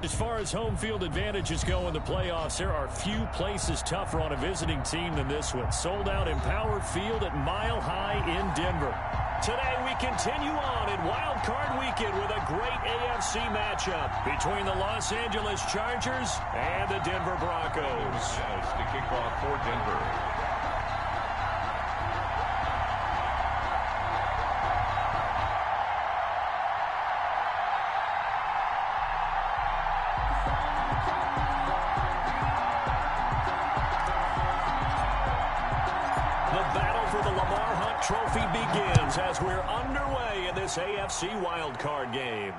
As far as home field advantages go in the playoffs, there are few places tougher on a visiting team than this one. Sold out Empower Field at Mile High in Denver. Today we continue on in Wild Card Weekend with a great AFC matchup between the Los Angeles Chargers and the Denver Broncos. Yes, the kickoff for Denver. Trophy begins as we're underway in this AFC wildcard game.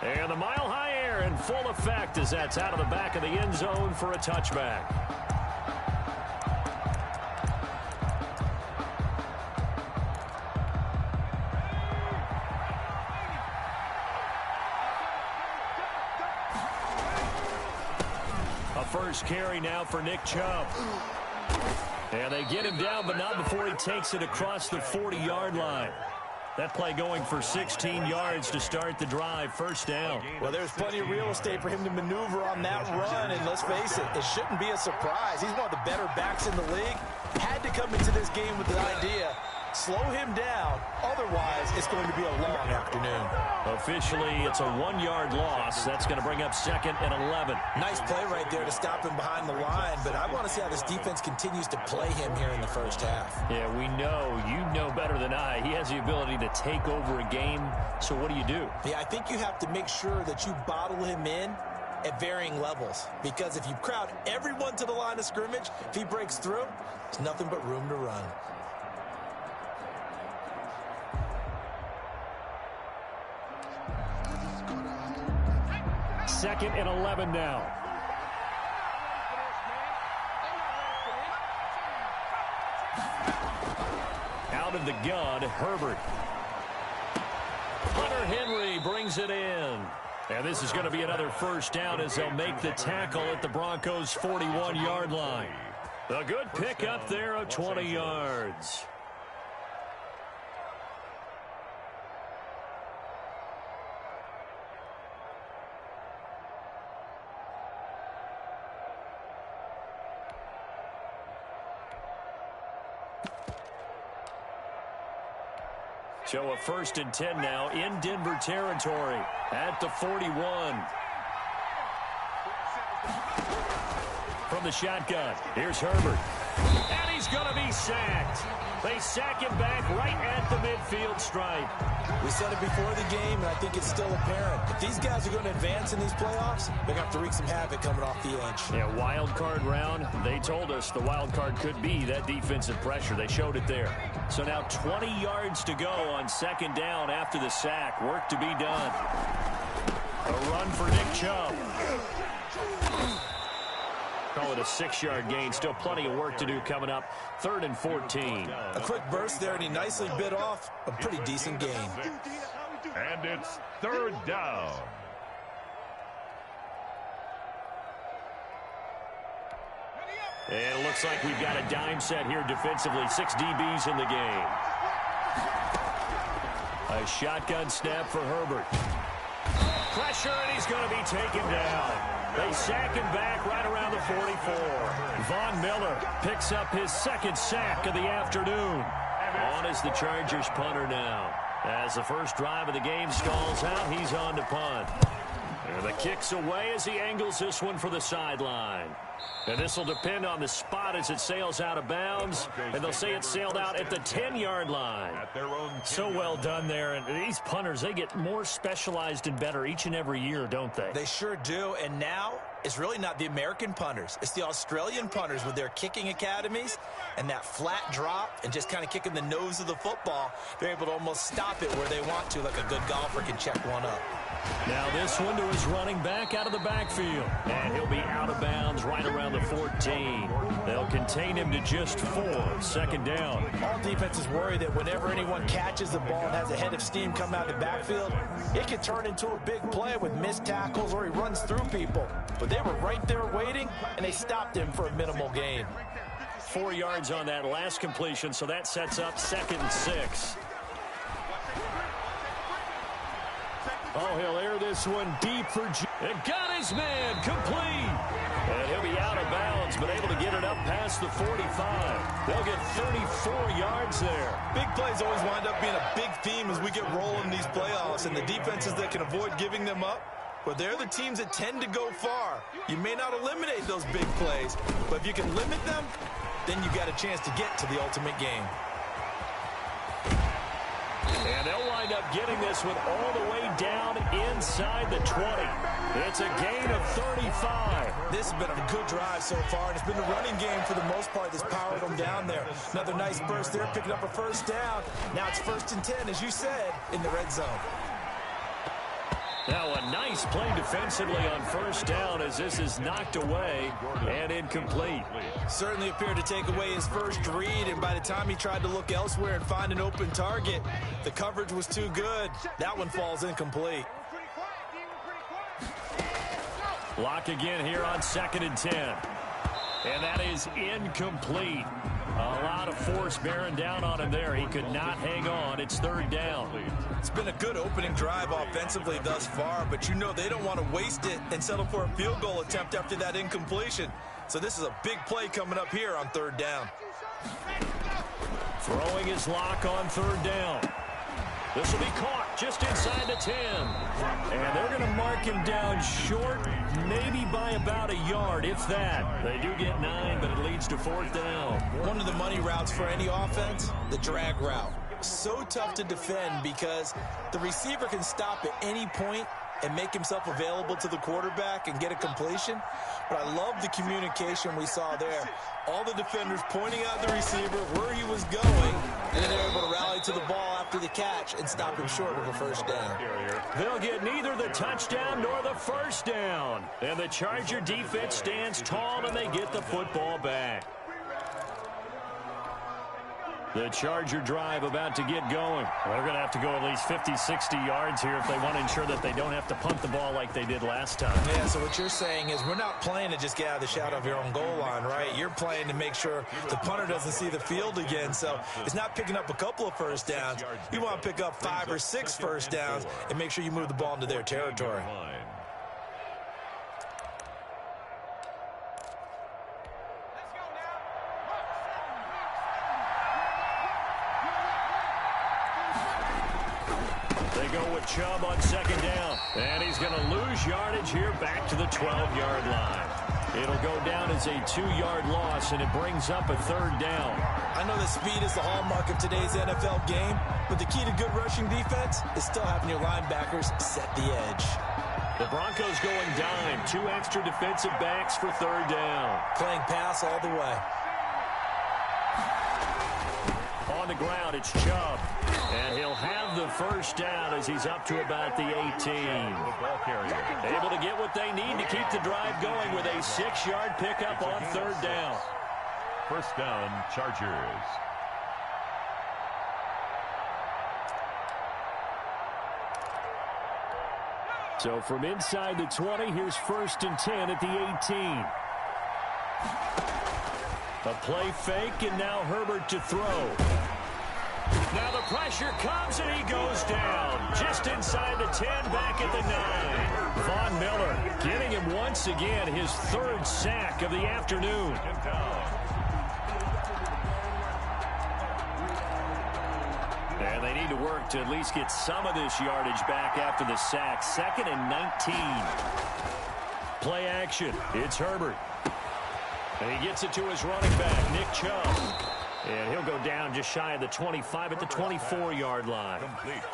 And the Mile High air in full effect as that's out of the back of the end zone for a touchback. A first carry now for Nick Chubb. And they get him down, but not before he takes it across the 40-yard line. That play going for 16 yards to start the drive, first down. Well, there's plenty of real estate for him to maneuver on that run, and let's face it, it shouldn't be a surprise. He's one of the better backs in the league. Had to come into this game with the idea, slow him down, otherwise it's going to be a long afternoon. Officially, it's a 1-yard loss. That's going to bring up second and 11. Nice play right there to stop him behind the line, but I want to see how this defense continues to play him here in the first half. Yeah, we know. You know better than I. He has the ability to take over a game, so what do you do? Yeah, I think you have to make sure that you bottle him in at varying levels, because if you crowd everyone to the line of scrimmage, if he breaks through, there's nothing but room to run. Second and 11 now. Out of the gun, Herbert. Hunter Henry brings it in. And this is going to be another first down as they'll make the tackle at the Broncos' 41-yard line. A good pick up there of 20 yards. So a first and 10 now in Denver territory at the 41. From the shotgun, here's Herbert. And he's going to be sacked. They sack him back right at the midfield stripe. We said it before the game, and I think it's still apparent. If these guys are going to advance in these playoffs, they're going to have to wreak some havoc coming off the edge. Yeah, wild card round. They told us the wild card could be that defensive pressure. They showed it there. So now 20 yards to go on second down after the sack. Work to be done. A run for Nick Chubb. Call it a 6-yard gain. Still plenty of work to do coming up. 3rd and 14. A quick burst there, and he nicely bit off a pretty decent gain. And it's 3rd down. And it looks like we've got a dime set here defensively. 6 DBs in the game. A shotgun snap for Herbert. Pressure, and he's going to be taken down. They sack him back right around the 44. Von Miller picks up his second sack of the afternoon. On is the Chargers punter now. As the first drive of the game stalls out, he's on to punt. And the kick's away as he angles this one for the sideline. And this will depend on the spot as it sails out of bounds. And they'll say it sailed out at the 10-yard line. So well done there. And these punters, they get more specialized and better each and every year, don't they? They sure do. And now it's really not the American punters. It's the Australian punters with their kicking academies and that flat drop and just kind of kicking the nose of the football. They're able to almost stop it where they want to, like a good golfer can check one up. Now this one to his running back out of the backfield. And he'll be out of bounds right around the 14. They'll contain him to just 4. Second down. All defenses worry that whenever anyone catches the ball and has a head of steam come out of the backfield, it can turn into a big play with missed tackles or he runs through people. But they were right there waiting, and they stopped him for a minimal gain. 4 yards on that last completion, so that sets up 2nd and 6. Oh, he'll air this one deep for and got his man complete. And he'll be out of bounds, but able to get it up past the 45. They'll get 34 yards there. Big plays always wind up being a big theme as we get rolling in these playoffs, and the defenses that can avoid giving them up, well, they're the teams that tend to go far. You may not eliminate those big plays, but if you can limit them, then you got a chance to get to the ultimate game. And they'll wind up getting this one all the way down inside the 20. It's a gain of 35. This has been a good drive so far, and it's been the running game for the most part that's powered them down there. Another nice burst there, picking up a first down. Now it's 1st and 10, as you said, in the red zone. Now a nice play defensively on first down as this is knocked away and incomplete. Certainly appeared to take away his first read, and by the time he tried to look elsewhere and find an open target, the coverage was too good. That one falls incomplete. Block again here on 2nd and 10. And that is incomplete. A lot of force bearing down on him there. He could not hang on. It's 3rd down. It's been a good opening drive offensively thus far, but you know they don't want to waste it and settle for a field goal attempt after that incompletion. So this is a big play coming up here on 3rd down. Throwing his lock on 3rd down. This will be caught just inside the 10. And they're going to mark him down short, maybe by about a yard, if that. They do get 9, but it leads to 4th down. One of the money routes for any offense, the drag route. So tough to defend because the receiver can stop at any point and make himself available to the quarterback and get a completion. But I love the communication we saw there. All the defenders pointing out the receiver where he was going, and then they're able to rally to the ball after the catch and stop him short of a first down. They'll get neither the touchdown nor the first down. And the Charger defense stands tall and they get the football back. The Charger drive about to get going. They're going to have to go at least 50, 60 yards here if they want to ensure that they don't have to punt the ball like they did last time. Yeah, so what you're saying is we're not playing to just get out of the shadow of your own goal line, right? You're playing to make sure the punter doesn't see the field again. So it's not picking up a couple of first downs. You want to pick up 5 or 6 first downs and make sure you move the ball into their territory. Chubb on 2nd down, and he's going to lose yardage here back to the 12-yard line. It'll go down as a 2-yard loss, and it brings up a 3rd down. I know that speed is the hallmark of today's NFL game, but the key to good rushing defense is still having your linebackers set the edge. The Broncos going dime. 2 extra defensive backs for 3rd down. Playing pass all the way. On the ground, it's Chubb. And he'll have the first down as he's up to about the 18. Able to get what they need to keep the drive going with a 6-yard pickup on 3rd down. First down, Chargers. So from inside the 20, here's 1st and 10 at the 18. A play fake, and now Herbert to throw. Now the pressure comes, and he goes down. Just inside the 10, back at the 9. Von Miller getting him once again, his 3rd sack of the afternoon. And they need to work to at least get some of this yardage back after the sack. 2nd and 19. Play action. It's Herbert. And he gets it to his running back, Nick Chubb. And he'll go down just shy of the 25 at the 24-yard line.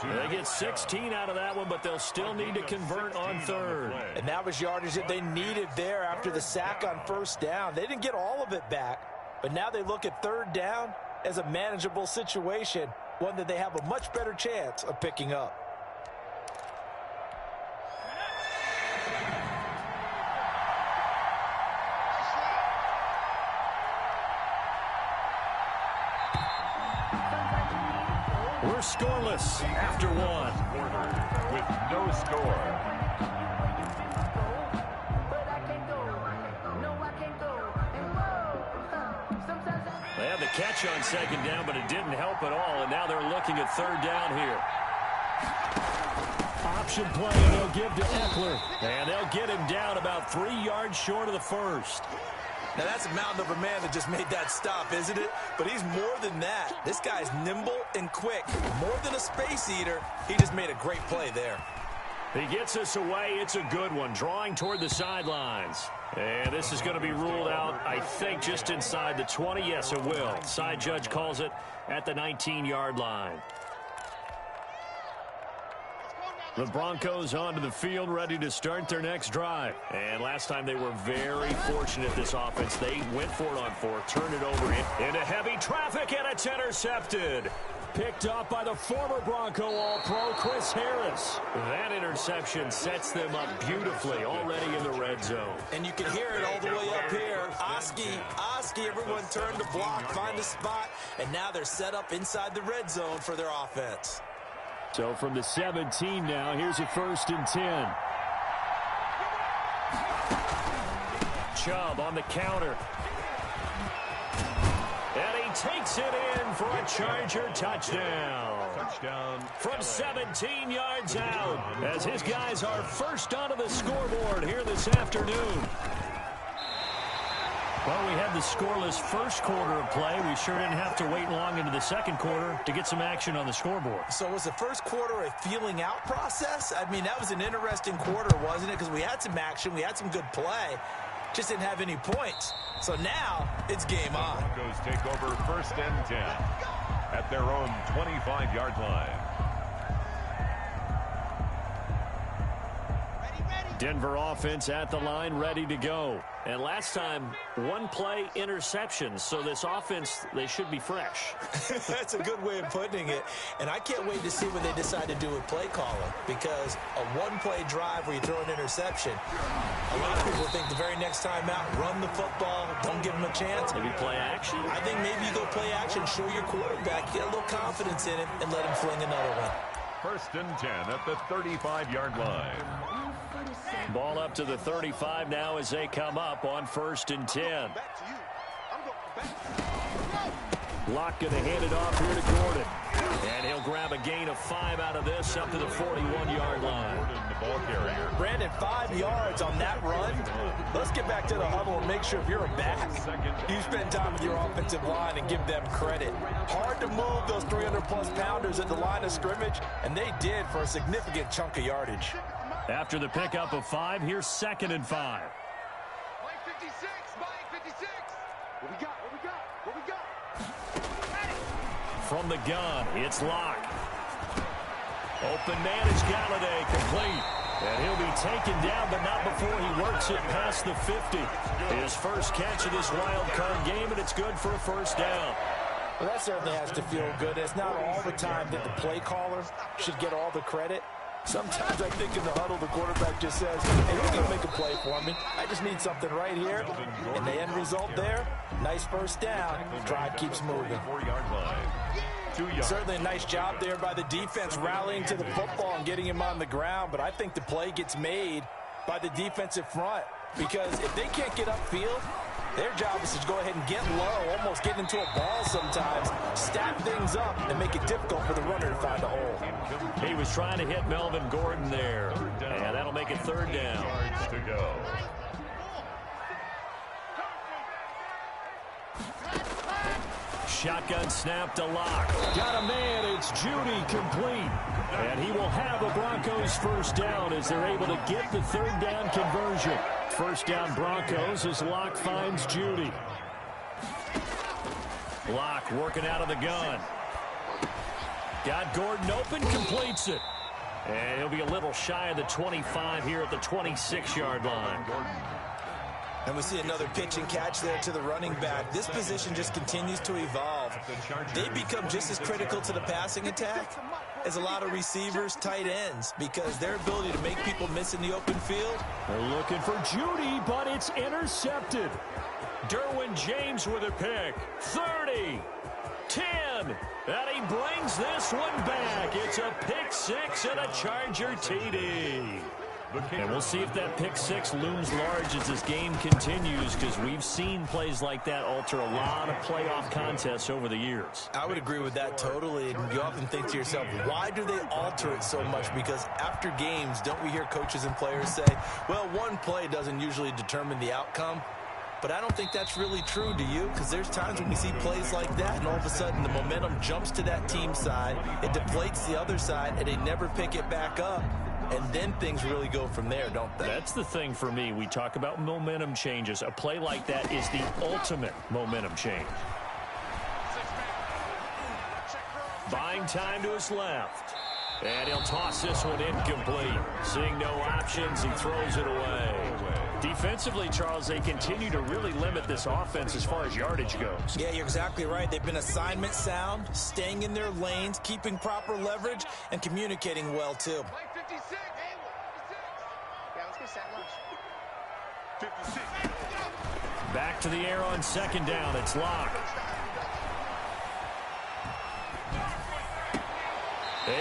They get 16 out of that one, but they'll still need to convert on 3rd. And that was yardage that they needed there after the sack on 1st down. They didn't get all of it back, but now they look at 3rd down as a manageable situation, one that they have a much better chance of picking up. We're scoreless after 1. With no score. They had the catch on 2nd down, but it didn't help at all, and now they're looking at 3rd down here. option play, and they'll give to Eckler. And they'll get him down about 3 yards short of the first. Now, that's a mountain of a man that just made that stop, isn't it? But he's more than that. This guy's nimble and quick. More than a space eater, he just made a great play there. He gets us away. It's a good one, drawing toward the sidelines. And this is going to be ruled out, I think, just inside the 20. Yes, it will. Side judge calls it at the 19-yard line. The Broncos onto the field, ready to start their next drive. And last time they were very fortunate, this offense. They went for it on 4, turned it over into heavy traffic, and it's intercepted. Picked up by the former Bronco All-Pro, Chris Harris. That interception sets them up beautifully already in the red zone. And you can hear it all the way up here. Oski, everyone turned to block, find a spot, and now they're set up inside the red zone for their offense. So from the 17 now, here's a 1st and 10. Chubb on the counter. And he takes it in for a Charger touchdown. From 17 yards out, as his guys are first onto the scoreboard here this afternoon. Well, we had the scoreless first quarter of play. We sure didn't have to wait long into the second quarter to get some action on the scoreboard. So was the first quarter a feeling out process? I mean, that was an interesting quarter, wasn't it? Because we had some action, we had some good play, just didn't have any points. So now it's game on. Broncos take over 1st and 10 at their own 25-yard line. Denver offense at the line, ready to go. And last time, 1-play interceptions. So this offense, they should be fresh. That's a good way of putting it. And I can't wait to see what they decide to do with play calling. Because a 1-play drive where you throw an interception, a lot of people think the very next time out, run the football, don't give them a chance. Maybe play action? I think maybe you go play action, show your quarterback, get a little confidence in him, and let him fling another one. 1st and 10 at the 35-yard line. Ball up to the 35 now as they come up on 1st and 10. Locke going to hand it off here to Gordon. And he'll grab a gain of 5 out of this up to the 41-yard line. The ball carrier. Brandon, 5 yards on that run. Let's get back to the huddle and make sure if you're a back, you spend time with your offensive line and give them credit. Hard to move those 300-plus pounders at the line of scrimmage, and they did for a significant chunk of yardage. After the pickup of 5, here's 2nd and 5. Mike 56, Mike 56. What we got? From the gun, it's Locke. Open man is Galladay, complete. And he'll be taken down, but not before he works it past the 50. His first catch of this wild card game, and it's good for a 1st down. Well, that certainly has to feel good. It's not all the time that the play caller should get all the credit. Sometimes I think in the huddle, the quarterback just says, hey, you can make a play for me. I just need something right here. And the end result there, nice 1st down. Drive keeps moving. 4-yard line. 2 yards. Certainly a nice job there by the defense rallying to the football and getting him on the ground. But I think the play gets made by the defensive front. Because if they can't get upfield, their job is to go ahead and get low, almost get into a ball sometimes, stack things up, and make it difficult for the runner to find a hole. He was trying to hit Melvin Gordon there, and that'll make it 3rd down. Yards to go. Shotgun snap to Locke. Got a man, it's Judy, complete. And he will have a Broncos 1st down as they're able to get the 3rd down conversion. 1st down Broncos as Locke finds Judy. Locke working out of the gun. Got Gordon open, completes it. And he'll be a little shy of the 25 here at the 26-yard line. And we see another pitch and catch there to the running back. This position just continues to evolve. They become just as critical to the passing attack as a lot of receivers, tight ends, because their ability to make people miss in the open field. They're looking for Judy, but it's intercepted. Derwin James with a pick. 30, 10, and he brings this one back. It's a pick 6 and a Charger TD. And we'll see if that pick six looms large as this game continues, because we've seen plays like that alter a lot of playoff contests over the years. I would agree with that totally. And you often think to yourself, why do they alter it so much? Because after games, don't we hear coaches and players say, well, one play doesn't usually determine the outcome? But I don't think that's really true, do you? Because there's times when we see plays like that, and all of a sudden the momentum jumps to that team side, it deflates the other side, and they never pick it back up. And then things really go from there, don't they? That's the thing for me. We talk about momentum changes. A play like that is the ultimate momentum change. Buying time to his left. And he'll toss this one incomplete. Seeing no options, he throws it away. Defensively, Charles, they continue to really limit this offense as far as yardage goes. Yeah, you're exactly right. They've been assignment sound, staying in their lanes, keeping proper leverage, and communicating well, too. 56. Yeah, let's go set lunch. 56. Back to the air on second down. It's Locke.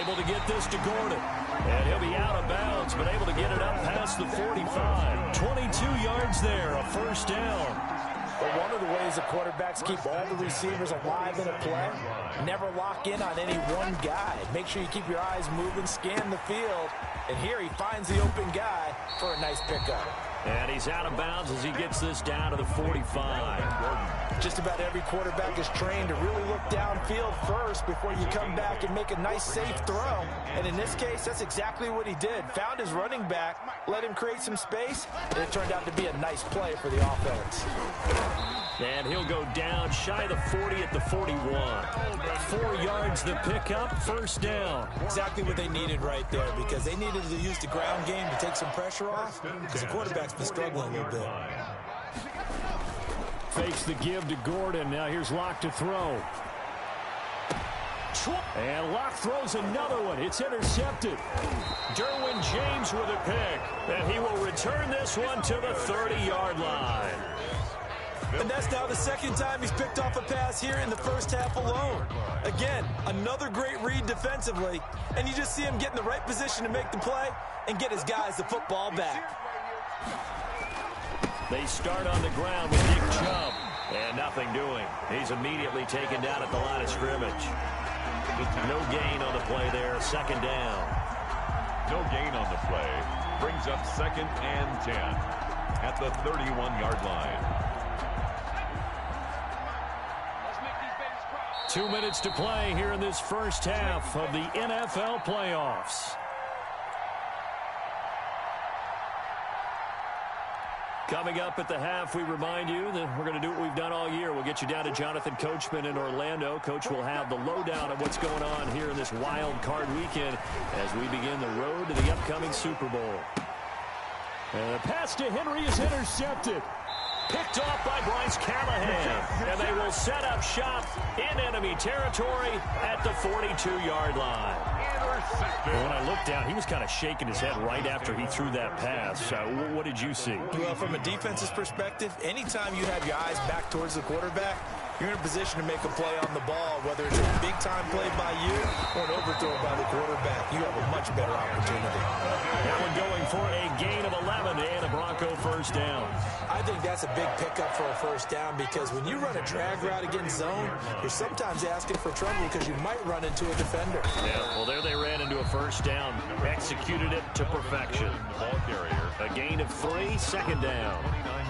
Able to get this to Gordon. And he'll be out of bounds, but able to get it up past the 45. 22 yards there, a first down. Well, one of the ways the quarterbacks keep all the receivers alive in a play, never lock in on any one guy. Make sure you keep your eyes moving, scan the field, and here he finds the open guy for a nice pickup. And he's out of bounds as he gets this down to the 45. Just about every quarterback is trained to really look downfield first before you come back and make a nice, safe throw. And in this case, that's exactly what he did. Found his running back, let him create some space, and it turned out to be a nice play for the offense. And he'll go down shy of the 40 at the 41. 4 yards the pickup, first down. Exactly what they needed right there, because they needed to use the ground game to take some pressure off, because the quarterback's been struggling a little bit. Fakes the give to Gordon. Now here's Locke to throw. And Locke throws another one. It's intercepted. Derwin James with a pick. And he will return this one to the 30-yard line. And that's now the second time he's picked off a pass here in the first half alone. Again, another great read defensively. And you just see him get in the right position to make the play and get his guys the football back. They start on the ground with Nick Chubb. And nothing doing. He's immediately taken down at the line of scrimmage. No gain on the play there. Second down. No gain on the play. Brings up 2nd and 10 at the 31-yard line. 2 minutes to play here in this first half of the NFL playoffs. Coming up at the half, we remind you that we're going to do what we've done all year. We'll get you down to Jonathan Coachman in Orlando. Coach will have the lowdown of what's going on here in this wild card weekend as we begin the road to the upcoming Super Bowl. And the pass to Henry is intercepted. Picked off by Bryce Callahan. And they will set up shop in enemy territory at the 42-yard line. Well, when I looked down, he was kind of shaking his head right after he threw that pass. What did you see? Well, from a defense's perspective, anytime you have your eyes back towards the quarterback, you're in a position to make a play on the ball, whether it's a big-time play by you or an overthrow by the quarterback. You have a much better opportunity. That one going for a gain of 11 and a Bronco first down. I think that's a big pickup for a first down, because when you run a drag route against zone, you're sometimes asking for trouble because you might run into a defender. Yeah, well, there they ran into a first down. Executed it to perfection. Ball carrier. A gain of 3, second down.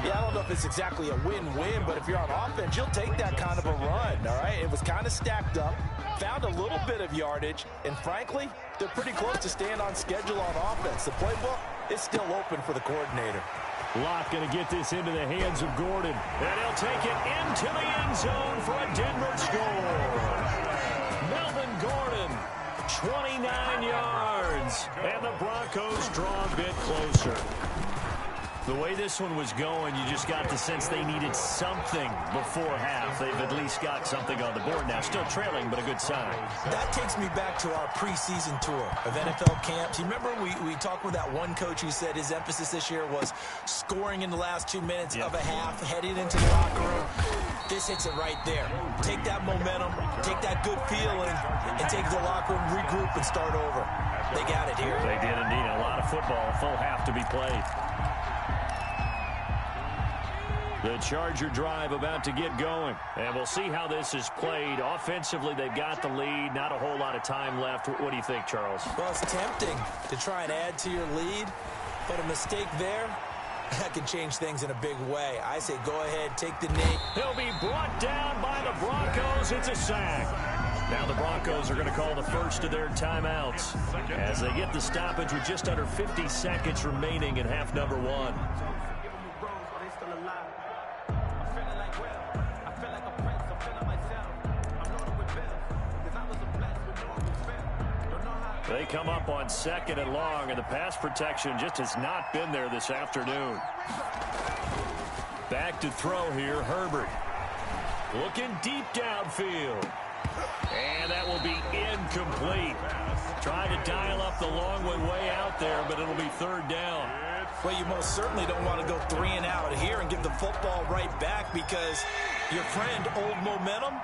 Yeah, I don't know if it's exactly a win-win, but if you're on offense, you'll take that kind of a run, all right? It was kind of stacked up, found a little bit of yardage, and frankly, they're pretty close to staying on schedule on offense. The playbook is still open for the coordinator. Locke going to get this into the hands of Gordon. And he'll take it into the end zone for a Denver score. Melvin Gordon, 29 yards. And the Broncos draw a bit closer. The way this one was going, you just got the sense they needed something before half. They've at least got something on the board now. Still trailing, but a good sign. That takes me back to our preseason tour of NFL camps. You remember we talked with that one coach who said his emphasis this year was scoring in the last 2 minutes of a half, heading into the locker room. This hits it right there. Take that momentum, take that good feeling, and take it to the locker room, regroup, and start over. They got it here. They did indeed. A lot of football, full half to be played. The Charger drive about to get going. And we'll see how this is played. Offensively, they've got the lead. Not a whole lot of time left. What do you think, Charles? Well, it's tempting to try and add to your lead, but a mistake there, that can change things in a big way. I say go ahead, take the knee. He'll be brought down by the Broncos. It's a sack. Now the Broncos are going to call the first of their timeouts as they get the stoppage with just under 50 seconds remaining in half number one. They come up on 2nd and long, and the pass protection just has not been there this afternoon. Back to throw here, Herbert. Looking deep downfield. And that will be incomplete. Trying to dial up the long way out there, but it'll be 3rd down. Well, you most certainly don't want to go 3 and out here and give the football right back because your friend, Old Momentum,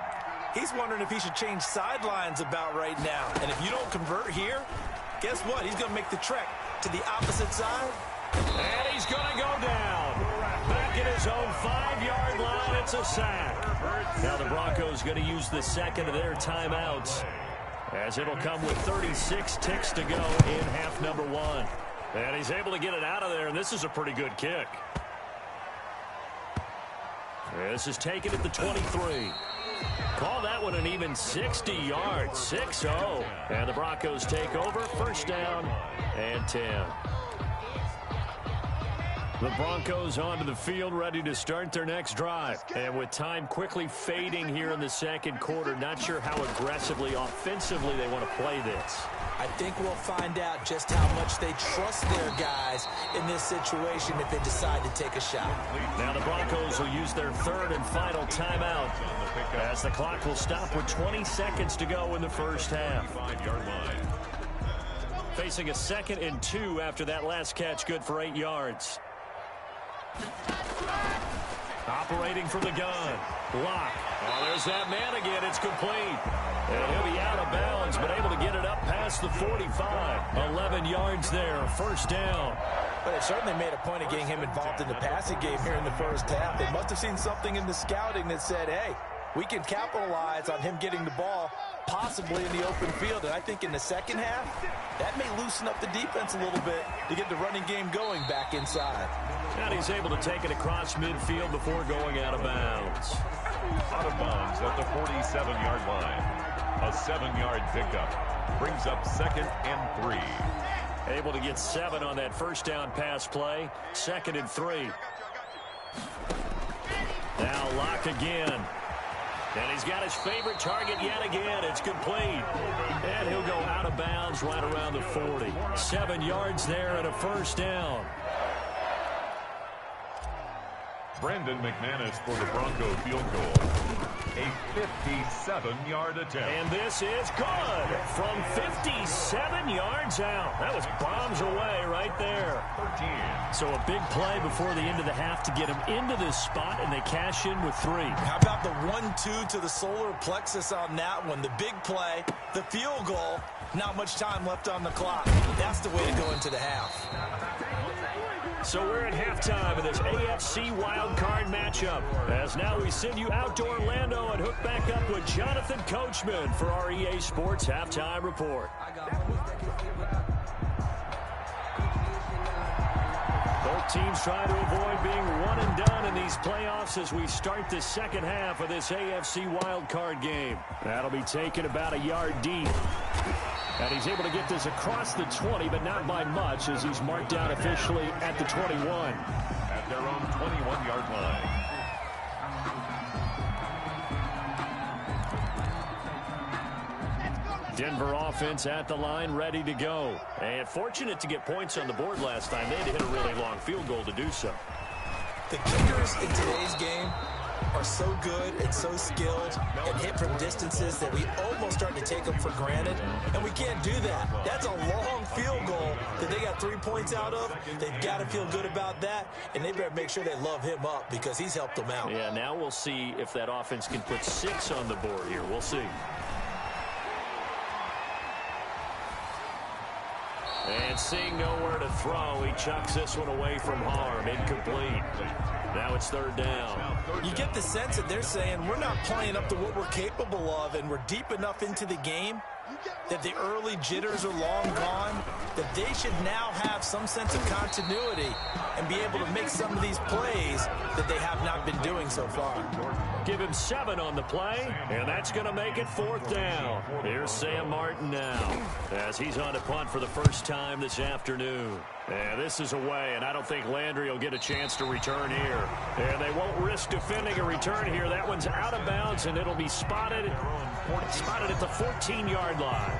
he's wondering if he should change sidelines about right now. And if you don't convert here, guess what? He's going to make the trek to the opposite side. And he's going to go down. Back at his own 5-yard line, it's a sack. Now the Broncos going to use the second of their timeouts as it'll come with 36 ticks to go in half number one. And he's able to get it out of there, and this is a pretty good kick. This is taken at the 23. Call that one an even 60 yards, 6-0. And the Broncos take over, 1st down and 10. The Broncos onto the field, ready to start their next drive. And with time quickly fading here in the 2nd quarter, not sure how aggressively, offensively they want to play this. I think we'll find out just how much they trust their guys in this situation if they decide to take a shot. Now the Broncos will use their 3rd and final timeout as the clock will stop with 20 seconds to go in the first half. 5-yard line. Facing a 2nd and 2 after that last catch, good for 8 yards. Operating from the gun. Block. Oh, there's that man again. It's complete. And he'll be out of bounds, but able to get it up past the 45. 11 yards there. 1st down. But they certainly made a point of getting him involved in the passing game here in the first half. They must have seen something in the scouting that said, hey, we can capitalize on him getting the ball possibly in the open field. And I think in the second half, that may loosen up the defense a little bit to get the running game going back inside. And he's able to take it across midfield before going out of bounds. Out of bounds at the 47-yard line. A 7-yard pickup brings up 2nd and 3. Able to get 7 on that 1st down pass play. 2nd and 3. Now Locke again. And he's got his favorite target yet again. It's complete. And he'll go out of bounds right around the 40. 7 yards there and a 1st down. Brandon McManus for the Bronco field goal. A 57-yard attempt. And this is good from 57 yards out. That was bombs away right there. 13. So a big play before the end of the half to get him into this spot, and they cash in with 3. How about the 1-2 to the solar plexus on that one? The big play, the field goal, not much time left on the clock. That's the way to go into the half. So we're at halftime of this AFC wildcard matchup. As now we send you out to Orlando and hook back up with Jonathan Coachman for our EA Sports Halftime Report. Both teams try to avoid being one and done in these playoffs as we start the second half of this AFC wildcard game. That'll be taken about a yard deep. And he's able to get this across the 20, but not by much as he's marked down officially at the 21. At their own 21-yard line. Denver offense at the line, ready to go. And fortunate to get points on the board last time. They had to hit a really long field goal to do so. The kickers in today's game are so good and so skilled and hit from distances that we almost start to take them for granted, and we can't do that. That's a long field goal that they got 3 points out of. They've got to feel good about that, and they better make sure they love him up because he's helped them out. Yeah, now we'll see if that offense can put 6 on the board here. We'll see. And seeing nowhere to throw, he chucks this one away from harm. Incomplete. Now it's third down. You get the sense that they're saying we're not playing up to what we're capable of, and we're deep enough into the game that the early jitters are long gone, that they should now have some sense of continuity and be able to make some of these plays that they have not been doing so far. Give him 7 on the play, and that's going to make it fourth down. Here's Sam Martin now as he's on to punt for the first time this afternoon. And this is away, and I don't think Landry will get a chance to return here. And they won't risk defending a return here. That one's out of bounds, and it'll be spotted at the 14-yard line.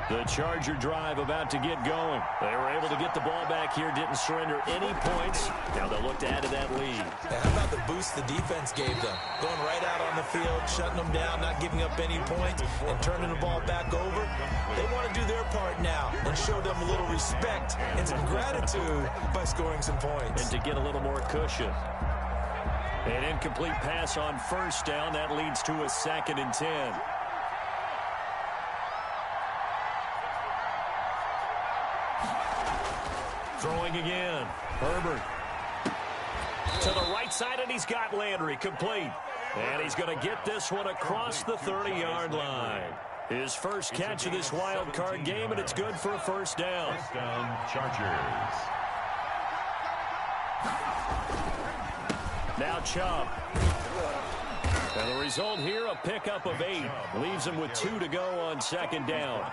The Charger drive about to get going. They were able to get the ball back here, didn't surrender any points. Now they'll look to add to that lead. Now, how about the boost the defense gave them? Going right out on the field, shutting them down, not giving up any points, and turning the ball back over. They want to do their part now and show them a little respect and some gratitude by scoring some points. And to get a little more cushion. An incomplete pass on first down. That leads to a 2nd and 10. Throwing again. Herbert. To the right side, and he's got Landry complete. And he's going to get this one across the 30-yard line. His first catch of this wild card game, and it's good for a first down. First down, Chargers. Now Chubb. And the result here, a pickup of 8. Leaves him with 2 to go on 2nd down.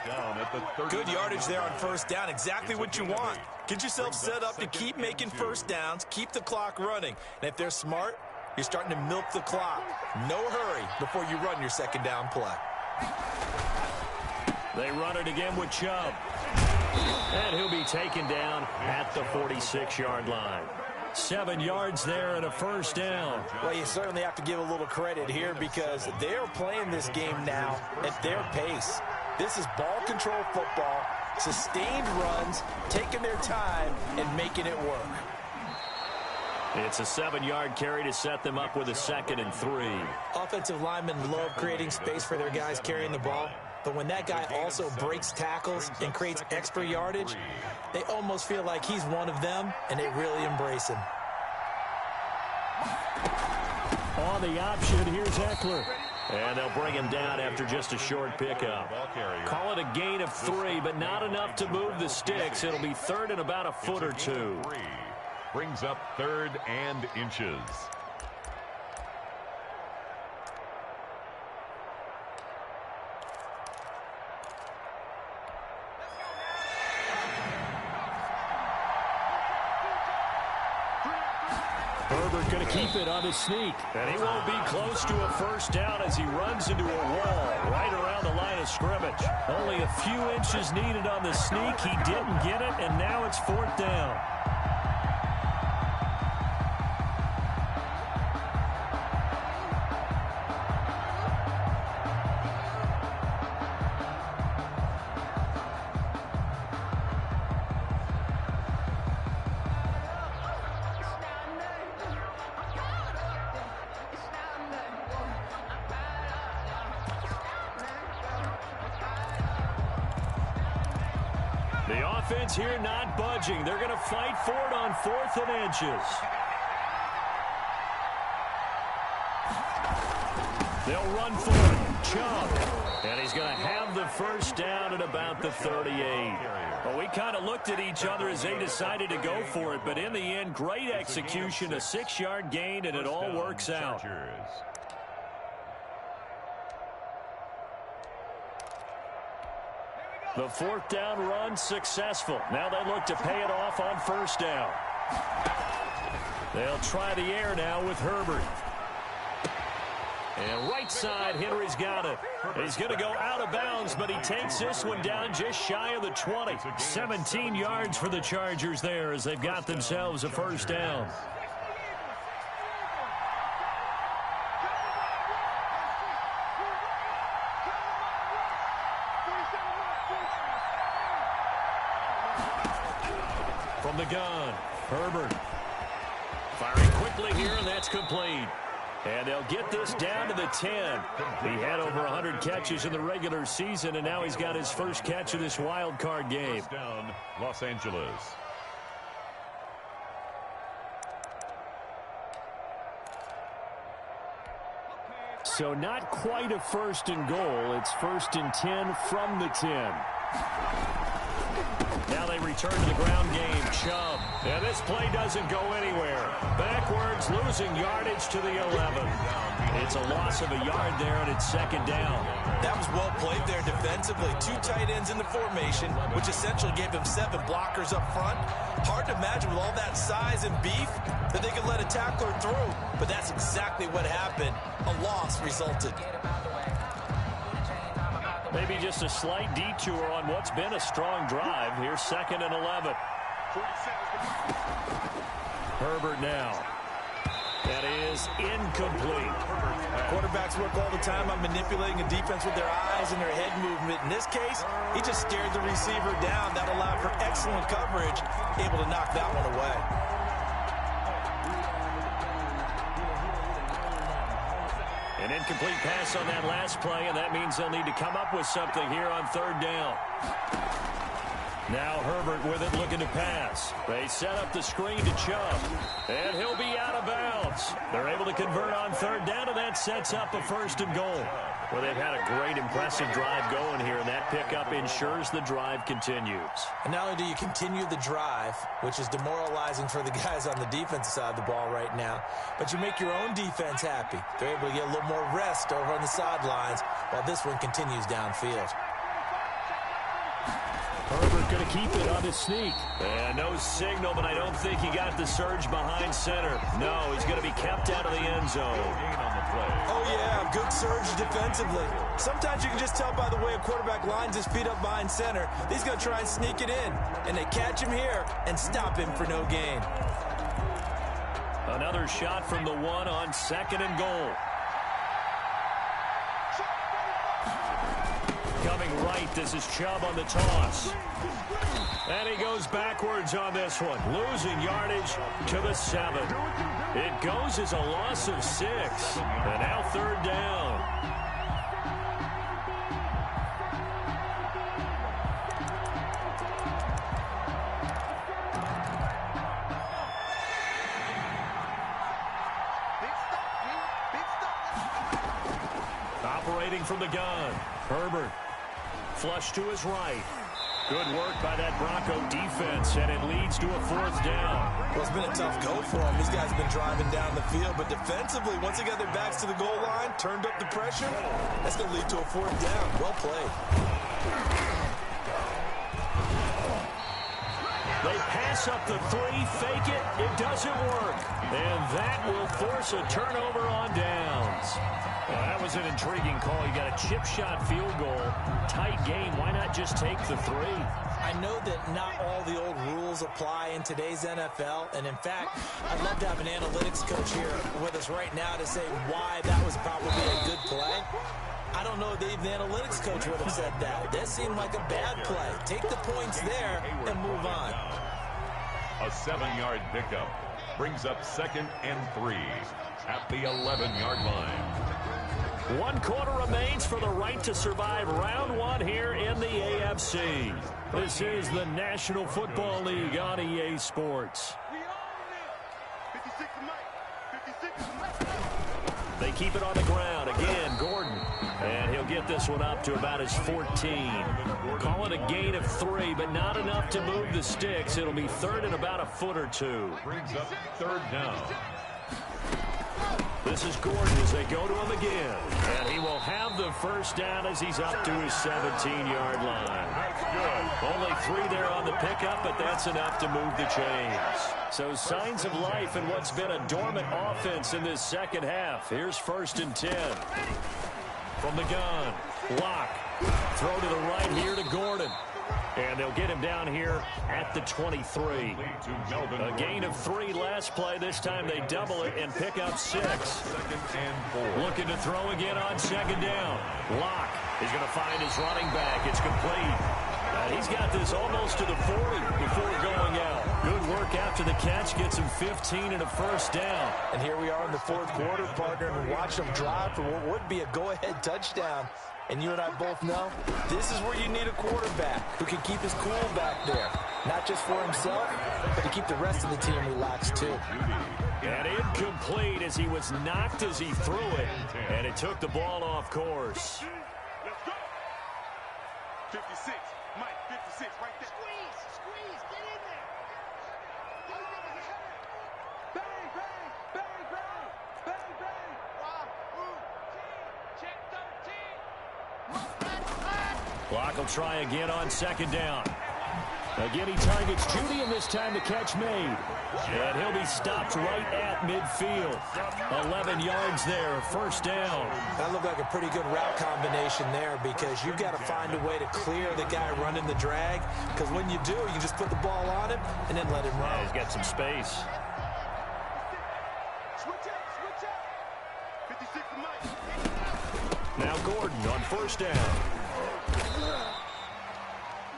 Good yardage there on first down. Exactly what you want. Get yourself set up to keep making first downs, keep the clock running. And if they're smart, you're starting to milk the clock. No hurry before you run your 2nd down play. They run it again with Chubb. And he'll be taken down at the 46-yard line. 7 yards there and a first down. Well, you certainly have to give a little credit here because they're playing this game now at their pace. This is ball control football, sustained runs, taking their time, and making it work. It's a 7-yard carry to set them up with a 2nd and 3. Offensive linemen love creating space for their guys carrying the ball. But when that guy also breaks tackles and creates extra yardage, they almost feel like he's one of them, and they really embrace him. On the option, here's Eckler. And they'll bring him down after just a short pickup. Call it a gain of 3, but not enough to move the sticks. It'll be 3rd and about a foot or 2. Brings up 3rd and inches. Herbert going to keep it on his sneak. And he won't be close to a first down as he runs into a wall right around the line of scrimmage. Only a few inches needed on the sneak. He didn't get it, and now it's 4th down. The offense here not budging. They're going to fight for it on 4th and inches. They'll run for it. Chubb. And he's going to have the first down at about the 38. Well, we kind of looked at each other as they decided to go for it. But in the end, great execution, a 6-yard gain, and it all works out. The 4th down run successful. Now they look to pay it off on first down. They'll try the air now with Herbert. And right side, Henry's got it. He's going to go out of bounds, but he takes this one down just shy of the 20. 17 yards for the Chargers there as they've got themselves a first down. From the gun, Herbert. Firing quickly here, and that's complete. And they'll get this down to the 10. He had over 100 catches in the regular season, and now he's got his first catch of this wild card game. First down, Los Angeles. So not quite a first and goal. It's first and 10 from the 10. Now they return to the ground game. Chubb. And this play doesn't go anywhere. Backwards, losing yardage to the 11. It's a loss of a yard there, and it's second down. That was well played there defensively. 2 tight ends in the formation, which essentially gave them 7 blockers up front. Hard to imagine with all that size and beef that they could let a tackler through. But that's exactly what happened. A loss resulted. Maybe just a slight detour on what's been a strong drive. Here's second and 11. Herbert now. That is incomplete. Quarterbacks work all the time on manipulating a defense with their eyes and their head movement. In this case, he just stared the receiver down. That allowed for excellent coverage, able to knock that one away. An incomplete pass on that last play, and that means they'll need to come up with something here on third down. Now Herbert with it, looking to pass. They set up the screen to Chubb, and he'll be out of bounds. They're able to convert on third down, and that sets up a first and goal. Well, they've had a great, impressive drive going here, and that pickup ensures the drive continues. And not only do you continue the drive, which is demoralizing for the guys on the defensive side of the ball right now, but you make your own defense happy. They're able to get a little more rest over on the sidelines while this one continues downfield. Herbert going to keep it on his sneak. And no signal, but I don't think he got the surge behind center. No, he's going to be kept out of the end zone. Oh, yeah, good surge defensively. Sometimes you can just tell by the way a quarterback lines his feet up behind center. He's going to try and sneak it in. And they catch him here and stop him for no gain. Another shot from the 1 on second and goal. Coming right, this is Chubb on the toss. And he goes backwards on this one, losing yardage to the 7. It goes as a loss of 6. And now third down. Operating from the gun, Herbert. Flush to his right. Good work by that Bronco defense, and it leads to a fourth down. Well, it's been a tough go for them. These guys have been driving down the field, but defensively, once they got their backs to the goal line, turned up the pressure, that's going to lead to a fourth down. Well played. They pass up the 3, fake it, it doesn't work. And that will force a turnover on downs. Well, that was an intriguing call. You got a chip shot field goal. Tight game. Why not just take the 3? I know that not all the old rules apply in today's NFL. And in fact, I'd love to have an analytics coach here with us right now to say why that was probably a good play. I don't know if the analytics coach would have said that. That seemed like a bad play. Take the points there and move on. A 7-yard pickup brings up second and 3 at the 11-yard line. 1 quarter remains for the right to survive round 1 here in the AFC. This is the National Football League on EA Sports. They keep it on the ground. Again, Gordon. And he'll get this one up to about his 14. Call it a gain of 3, but not enough to move the sticks. It'll be third and about a foot or 2. Brings up third down. This is Gordon as they go to him again. And he will have the first down as he's up to his 17-yard line. That's good. Only 3 there on the pickup, but that's enough to move the chains. So signs of life in what's been a dormant offense in this second half. Here's first and 10. From the gun, Locke. Throw to the right here to Gordon. And they'll get him down here at the 23. A gain of 3 last play. This time they double it and pick up 6. Second and 4. Looking to throw again on second down. Locke is going to find his running back. It's complete. He's got this almost to the 40 before going out. Good work after after the catch gets him 15 and a first down. And here we are in the fourth quarter, partner, and watch them drive for what would be a go-ahead touchdown. And you and I both know this is where you need a quarterback who can keep his cool back there. Not just for himself, but to keep the rest of the team relaxed too. And incomplete as he was knocked as he threw it. And it took the ball off course. Let's go. 56. Mike, 56 right there. Squeeze, get in there. Bang, bang, bang, bang, bang, bang. Check 13. Block will try again on second down. Again, he targets Judy, and this time the catch made. And he'll be stopped right at midfield. 11 yards there, first down. That looked like a pretty good route combination there because you've got to find a way to clear the guy running the drag. Because when you do, you can just put the ball on him and then let him run. Yeah, he's got some space. Switch up. 56 to Mike. Now Gordon on first down.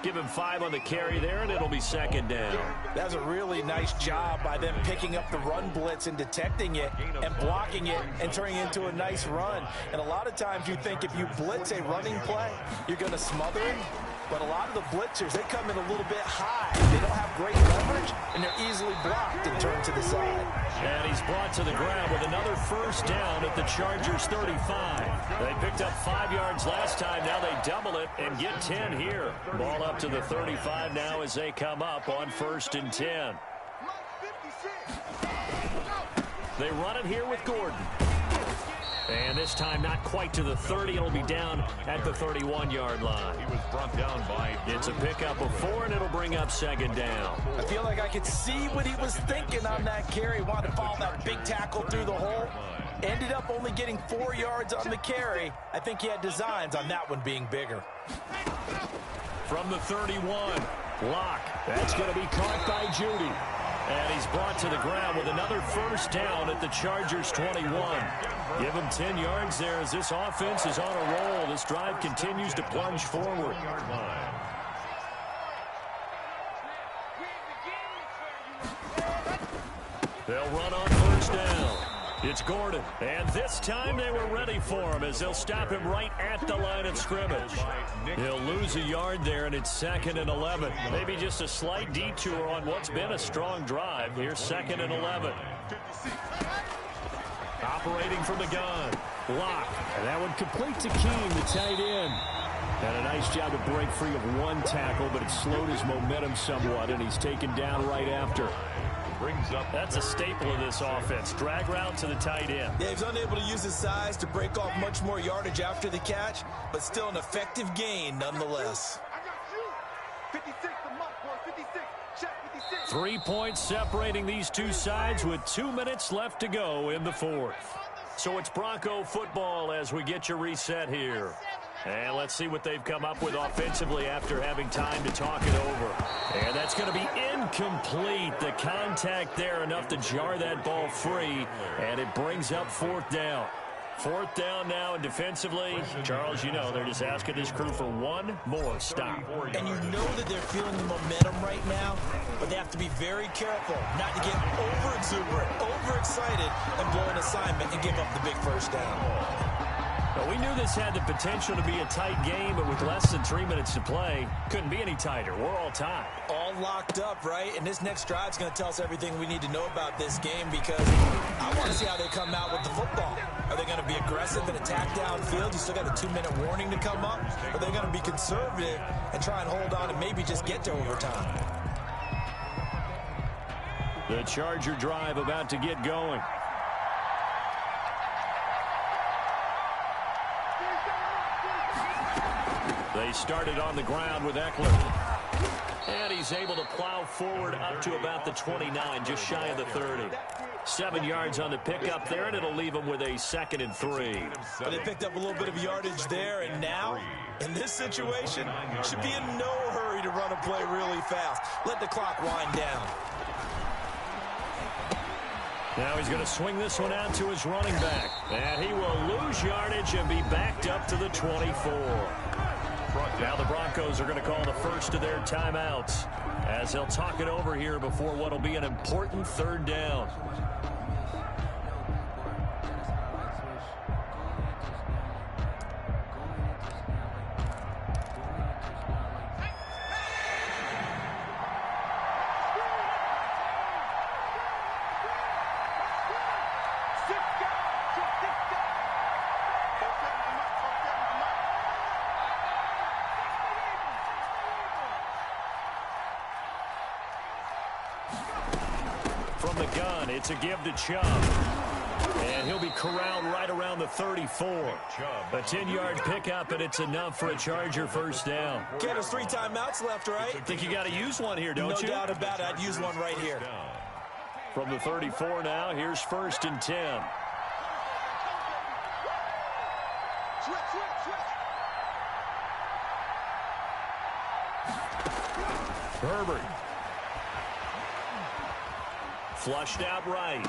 Give him 5 on the carry there, and it'll be second down. That's a really nice job by them picking up the run blitz and detecting it and blocking it and turning it into a nice run. And a lot of times you think if you blitz a running play, you're going to smother it. But a lot of the blitzers, they come in a little bit high. They don't have great leverage, and they're easily blocked and turned to the side. And he's brought to the ground with another first down at the Chargers 35. They picked up 5 yards last time. Now they double it and get 10 here. Ball up to the 35 now as they come up on first and 10. They run it here with Gordon. And this time not quite to the 30. It'll be down at the 31-yard line. He was brought down by... It's a pickup of 4, and it'll bring up second down. I feel like I could see what he was thinking on that carry. Wanted to follow that big tackle through the hole. Ended up only getting 4 yards on the carry. I think he had designs on that one being bigger. From the 31, Locke. That's going to be caught by Judy. And he's brought to the ground with another first down at the Chargers 21. Give him 10 yards there as this offense is on a roll. This drive continues to plunge forward. They'll run on first down. It's Gordon, and this time they were ready for him as they'll stop him right at the line of scrimmage. He'll lose a yard there, and it's 2nd and 11. Maybe just a slight detour on what's been a strong drive. Here's 2nd and 11. Operating from the gun, Locke, and that one complete to Keene, the tight end. And a nice job to break free of one tackle, but it slowed his momentum somewhat, and he's taken down right after. Brings up. That's a staple of this offense. Drag route to the tight end. Yeah, he's unable to use his size to break off much more yardage after the catch, but still an effective gain nonetheless. I got you. 56 to Mike, boy. 56. Check 56. 3 points separating these two sides with 2 minutes left to go in the fourth. So it's Bronco football as we get your reset here. And let's see what they've come up with offensively after having time to talk it over. And that's going to be incomplete. The contact there enough to jar that ball free. And it brings up 4th down. 4th down now, and defensively, Charles, you know, they're just asking this crew for one more stop. And you know that they're feeling the momentum right now, but they have to be very careful not to get over-exuberant, overexcited, and blow an assignment and give up the big first down. Well, we knew this had the potential to be a tight game, but with less than 3 minutes to play, couldn't be any tighter. We're all tied. All locked up, right? And this next drive is going to tell us everything we need to know about this game because I want to see how they come out with the football. Are they going to be aggressive and attack downfield? You still got a 2-minute warning to come up? Or are they going to be conservative and try and hold on and maybe just get to overtime? The Charger drive about to get going. They started on the ground with Eckler. And he's able to plow forward up to about the 29, just shy of the 30. 7 yards on the pickup there, and it'll leave him with a 2nd and 3. But they picked up a little bit of yardage there, and now, in this situation, should be in no hurry to run a play really fast. Let the clock wind down. Now he's going to swing this one out to his running back. And he will lose yardage and be backed up to the 24. Now the Broncos are going to call the first of their timeouts as they'll talk it over here before what will be an important third down. From the gun, it's a give to Chubb. And he'll be corralled right around the 34. A 10-yard pickup, and it's enough for a Charger first down. Get us 3 timeouts left, right? I think you got to use one here, don't you? No doubt about it. I'd use one right here. From the 34 now, here's 1st and 10. Herbert. Flushed out right.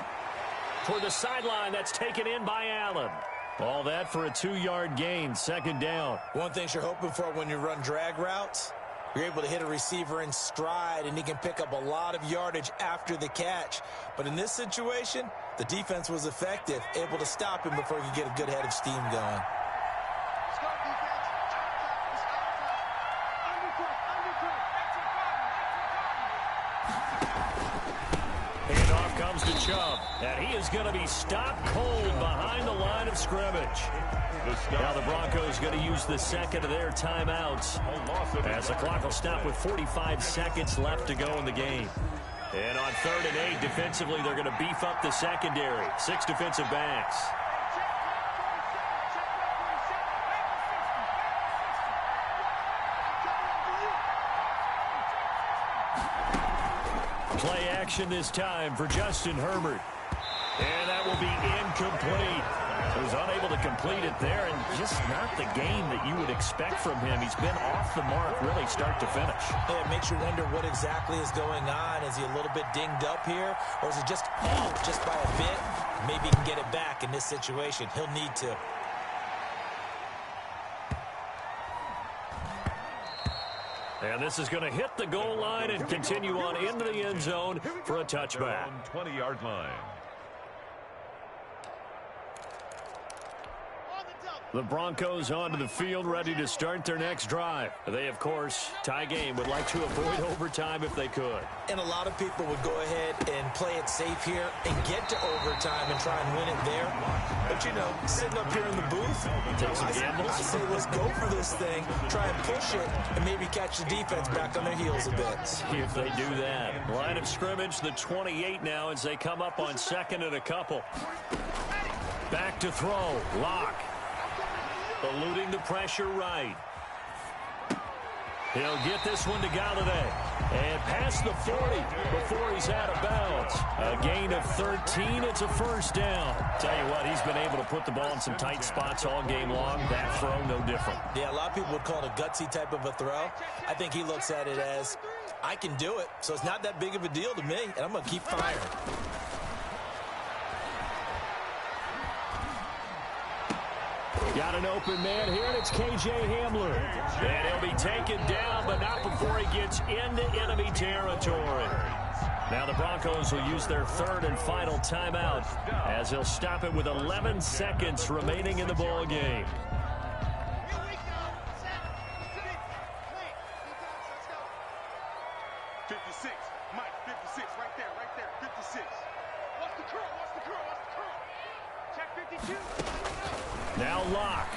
Toward the sideline, that's taken in by Allen. All that for a 2-yard gain, 2nd down. One thing you're hoping for when you run drag routes, you're able to hit a receiver in stride, and he can pick up a lot of yardage after the catch. But in this situation, the defense was effective, able to stop him before he could get a good head of steam going. Handoff comes to Chubb, and he is going to be stopped cold behind the line of scrimmage. Now the Broncos going to use the second of their timeouts as the clock will stop with 45 seconds left to go in the game. And on 3rd and 8, defensively, they're going to beef up the secondary. 6 defensive backs. Play action this time for Justin Herbert. And that will be incomplete. He was unable to complete it there, and just not the game that you would expect from him. He's been off the mark really start to finish. Yeah, it makes you wonder what exactly is going on. Is he a little bit dinged up here, or is it just off just by a bit? Maybe he can get it back in this situation. He'll need to. And this is going to hit the goal line and continue on into the end zone for a touchback. 20-yard line. The Broncos onto the field, ready to start their next drive. They, of course, tie game, would like to avoid overtime if they could. And a lot of people would go ahead and play it safe here and get to overtime and try and win it there. But, you know, sitting up here in the booth, take some gambles. I say let's go for this thing, try and push it, and maybe catch the defense back on their heels a bit. See if they do that. Line of scrimmage, the 28 now as they come up on 2nd and a couple. Back to throw. Lock. Eluding the pressure right. He'll get this one to Galladay. And past the 40 before he's out of bounds. A gain of 13. It's a first down. Tell you what, he's been able to put the ball in some tight spots all game long. That throw, no different. Yeah, a lot of people would call it a gutsy type of a throw. I think he looks at it as, I can do it, so it's not that big of a deal to me, and I'm going to keep firing. Got an open man here, and it's K.J. Hamler. And he'll be taken down, but not before he gets into enemy territory. Now the Broncos will use their 3rd and final timeout as they'll stop it with 11 seconds remaining in the ball game. Now Locke.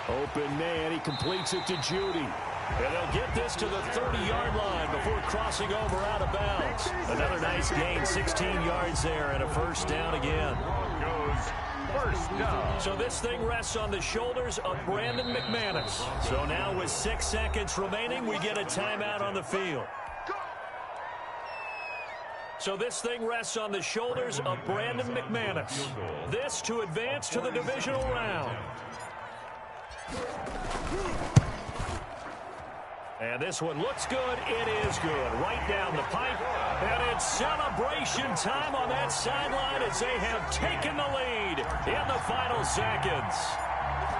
Open man. He completes it to Judy. And they'll get this to the 30-yard line before crossing over out of bounds. Another nice gain, 16 yards there, and a first down again. First down. So this thing rests on the shoulders of Brandon McManus. So now with 6 seconds remaining, we get a timeout on the field. So this thing rests on the shoulders of Brandon McManus. This to advance to the divisional round. And this one looks good. It is good. Right down the pipe. And it's celebration time on that sideline as they have taken the lead in the final seconds.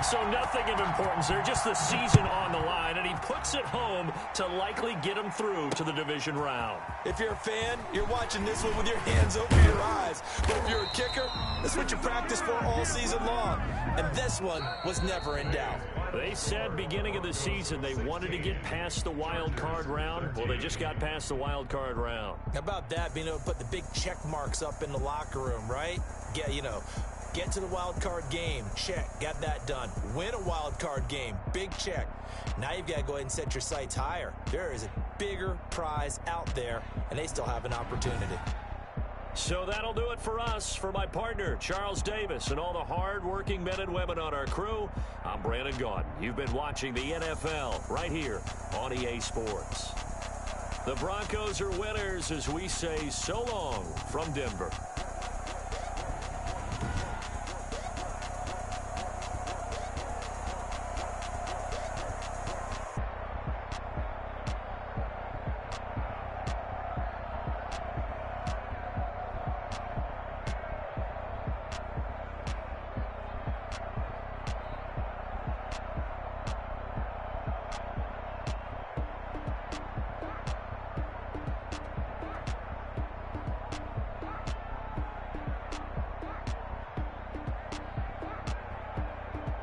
So nothing of importance there, just the season on the line, and he puts it home to likely get him through to the division round. If you're a fan, you're watching this one with your hands over your eyes. But if you're a kicker, that's what you practice for all season long. And this one was never in doubt. They said beginning of the season they wanted to get past the wild card round. Well, they just got past the wild card round. How about that, being able to put the big check marks up in the locker room, right? Get to the wild card game, check, got that done. Win a wild card game, big check. Now you've got to go ahead and set your sights higher. There is a bigger prize out there, and they still have an opportunity. So that'll do it for us. For my partner, Charles Davis, and all the hard-working men and women on our crew, I'm Brandon Gaudin. You've been watching the NFL right here on EA Sports. The Broncos are winners as we say so long from Denver.